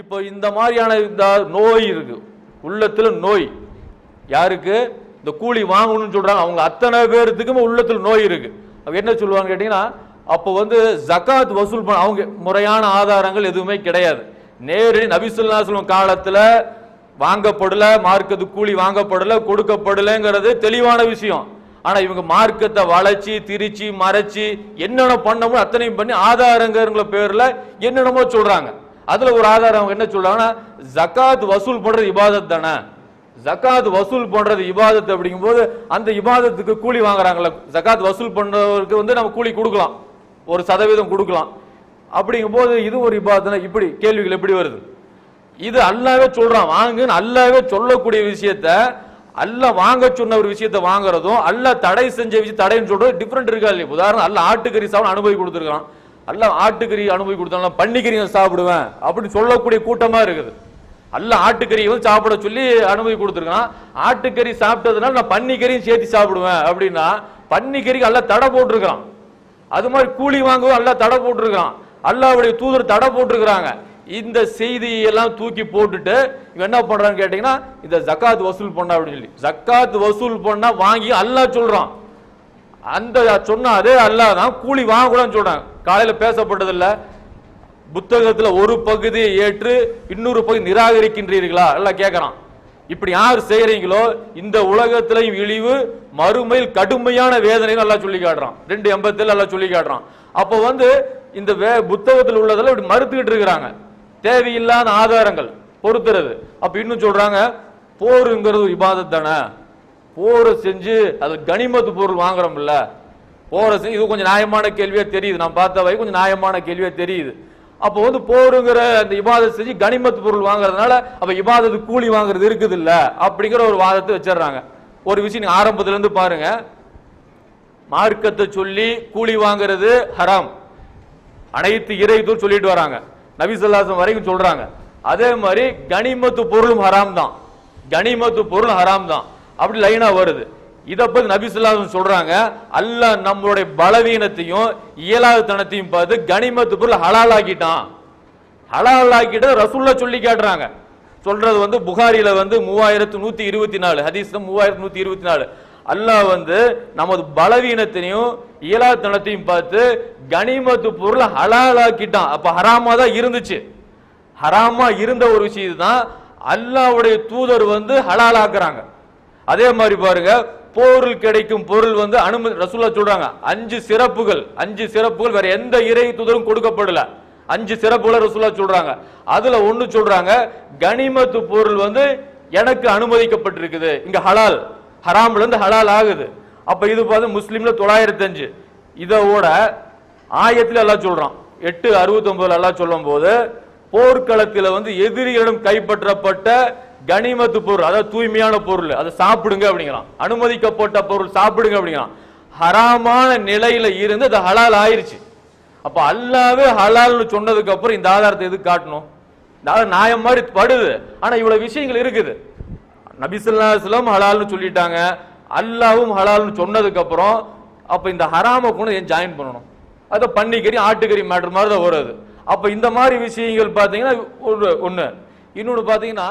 இப்போ இந்த மாதிரியான இந்த நோய் இருக்கு, உள்ளத்துல நோய். யாருக்கு? இந்த கூலி வாங்கணும்னு சொல்றாங்க அவங்க அத்தனை பேர்த்துக்குமே உள்ளத்துல நோய் இருக்கு. என்ன சொல்லுவாங்க கேட்டீங்கன்னா, அப்போ ஜகாத் வசூல் பண்ண அவங்க முறையான ஆதாரங்கள் எதுவுமே கிடையாது. நேரடி நபி ஸல்லல்லாஹு அலைஹி வஸல்லம் காலத்துல வாங்கப்படல, மார்க்கத்து கூலி வாங்கப்படல, கொடுக்கப்படலைங்கிறது தெளிவான விஷயம். ஆனா இவங்க மார்க்கத்தை வளைச்சி திரிச்சு மறைச்சி என்னென்ன பண்ணமோ அத்தனையும் பண்ணி ஆதாரங்கிற பேர்ல என்னென்னமோ சொல்றாங்க. அதுல ஒரு ஆதாரம் அவங்க என்ன சொல்றாங்கன்னா, ஜகாத் வசூல் பண்றது இபாதத் தானே, ஜகாத் வசூல் பண்றது இபாதத் அப்படிங்கும்போது அந்த இபாதத்துக்கு கூலி வாங்குறாங்கல்ல, ஜகாத் வசூல் பண்றவருக்கு நம்ம கூலி கொடுக்கலாம், 1% கொடுக்கலாம். அப்படிங்கும் போது இது ஒரு இபாதத். இப்படி கேள்விகள் எப்படி வருது? இது அல்லாஹ்வே சொல்றான் வாங்குன்னு, அல்லாஹ்வே சொல்லக்கூடிய விஷயத்த அல்லாஹ் வாங்க சொன்ன ஒரு விஷயத்தை வாங்குறதும் அல்லாஹ் தடை செஞ்ச விஷயம் தடைன்னு சொல்றது டிஃபரெண்ட் இருக்கா இல்லையா? உதாரணம், அல்லாஹ் ஆட்டுக்கறி சாப்பிட அனுமதி கொடுத்துருக்கான், அல்லாஹ் ஆட்டுக்கறி அனுமதி கொடுத்தாலும் பன்னிக்கறி சாப்பிடுவேன் அப்படின்னு சொல்லக்கூடிய கூட்டமா இருக்குது. அல்லாஹ் ஆட்டுக்கறி சாப்பிட சொல்லி அனுமதி கொடுத்துருக்கான், ஆட்டுக்கறி சாப்பிட்டதுனால நான் பன்னிக்கறியும் சேர்த்து சாப்பிடுவேன் அப்படின்னா பன்னிக்கறிக்கு அல்லாஹ் தடை போட்டிருக்கான். அது மாதிரி கூலி வாங்கவும் அல்லாஹ் தடை போட்டிருக்கான், அல்லாஹ்வுடைய தூதர் தடை போட்டிருக்கிறாங்க. இந்த செய்தியெல்லாம் தூக்கி போட்டுட்டு இவன் என்ன பண்றான்னு கேட்டீங்கன்னா, இந்த ஜகாத் வசூல் பண்ண அப்படின்னு சொல்லி ஜகாத் வசூல் பண்ணா வாங்கி அல்லாஹ் சொல்றான். அந்த சொன்ன அதே அல்லாஹ் தான் கூலி வாங்கக்கூடாதுன்னு சொல்றாங்க. காலையில பேசப்பட்டது இல்ல, புத்தகத்துல ஒரு பகுதியை ஏற்று இன்னொரு பகுதி நிராகரிக்கின்றீர்களா எல்லாம் கேட்கறான். இப்படி யார் செய்யறீங்களோ இந்த உலகத்திலையும் இழிவு, மறுமையில் கடுமையான வேதனை எல்லாம் சொல்லி காட்டுறான். 2:87 எல்லாம் சொல்லி காட்டுறான். அப்போ இந்த புத்தகத்தில் உள்ளதெல்லாம் இப்படி மறுத்துக்கிட்டு இருக்கிறாங்க, தேவையில்லாத ஆதாரங்கள் பொறுத்துறது. அப்ப இன்னும் சொல்றாங்க, போருங்கிறது இபாதத் தானே, போரை செஞ்சு அது கனிமத்து பொருள் வாங்குறோம்ல, போரை செஞ்சு இது கொஞ்சம் நியாயமான கேள்வியா தெரியுது, நான் பார்த்த வரை கொஞ்சம் நியாயமான கேள்வியா தெரியுது. அப்போ போருங்கிற அந்த இபாதத் செஞ்சு கனிமத்து பொருள் வாங்குறதுனால அப்ப இபாதத்து கூலி வாங்குறது இருக்குது இல்ல அப்படிங்கிற ஒரு வாதத்தை வச்சிடறாங்க. ஒரு விஷயம் நீங்க ஆரம்பத்துல இருந்து பாருங்க, மார்க்கத்தை சொல்லி கூலி வாங்குறது ஹராம், அனைத்து இறைத்தூர் சொல்லிட்டு வராங்க, நபி ஸல்லல்லாஹு அலைஹி வஸல்லம் வரைக்கும் சொல்றாங்க. அதே மாதிரி கனிமத்து பொருளும் ஹராம் தான், கனிமத்து பொருள் ஹராம் தான், அப்படி லைனா வருது. இதை பத்தி நபி ஸல்லல்லாஹு அலைஹி வஸல்லம் சொல்றாங்க, அல்லாஹ் நம்மளுடைய பலவீனத்தையும் இயலாதத்தனத்தையும் பார்த்து கனிமத்து பொருள் ஹலால் ஆக்கிட்டான், ஹலால் ஆக்கிட்டு ரசூலுல்லாஹ் சொல்லி காட்டுறாங்க. சொல்றது புகாரில 3124 ஹதீஸ் 3124. அல்லாஹ் நமது பலவீனத்தையும் இயலாதத்தனத்தையும் பார்த்து கனிமத்து பொருள் ஹலால் ஆக்கிட்டான். அப்ப ஹராமா தான் இருந்துச்சு, ஹராமா இருந்த ஒரு விஷயம் தான் அல்லாஹ்வுடைய தூதர் ஹலால் ஆக்குறாங்க. அதே மாதிரி பாருங்க, போரில் கிடைக்கும் பொருள் அனுமதி ரசூலுல்லாஹ் சொல்றாங்க, 5 சிறப்புகள் வேற எந்த இறை தூதரும் கொடுக்கப்படல. 5 சிறப்புகளை ரசூலுல்லாஹ் சொல்றாங்க. அதுல ஒண்ணு சொல்றாங்க, கனிமத்து பொருள் எனக்கு அனுமதிக்கப்பட்டிருக்குது, இங்க ஹலால், ஹராம்ல இருந்து ஹலால் ஆகுது. அப்ப இது முஸ்லிம்ல 905. இதோட ஆயத்துல அல்லாஹ் சொல்றான் 8:69 அல்லாஹ் சொல்லும் போது, போர்க்களத்தில் எதிரிகளிடம் கைப்பற்றப்பட்ட கனிமத்து பொருள், அதாவது தூய்மையான பொருள், அதை சாப்பிடுங்க அப்படிங்கிறான், அனுமதிக்கப்பட்ட பொருள் சாப்பிடுங்க அப்படிங்கிறான். ஹராமான நிலையில இருந்து அது ஹலால் ஆயிருச்சு. அப்ப அல்லாஹ்வே ஹலால்னு சொன்னதுக்கு அப்புறம் இந்த ஆதாரத்தை எதுக்கு காட்டணும்? நியாயம் மாதிரி படுது. ஆனா இவ்வளவு விஷயங்கள் இருக்குது. நபி ஸல்லல்லாஹு அலைஹி வஸல்லம் ஹலால்னு சொல்லிட்டாங்க, அல்லாஹ்வும் ஹலால்னு சொன்னதுக்கு அப்புறம் அப்ப இந்த ஹராம கூட ஏன் ஜாயின் பண்ணணும்? அது பன்னிக்கறி ஆட்டுக்கறி மேட்டர் மாதிரி தான் வருது. அப்ப இந்த மாதிரி விஷயங்கள் பாத்தீங்கன்னா ஒண்ணு. இன்னொன்னு பாத்தீங்கன்னா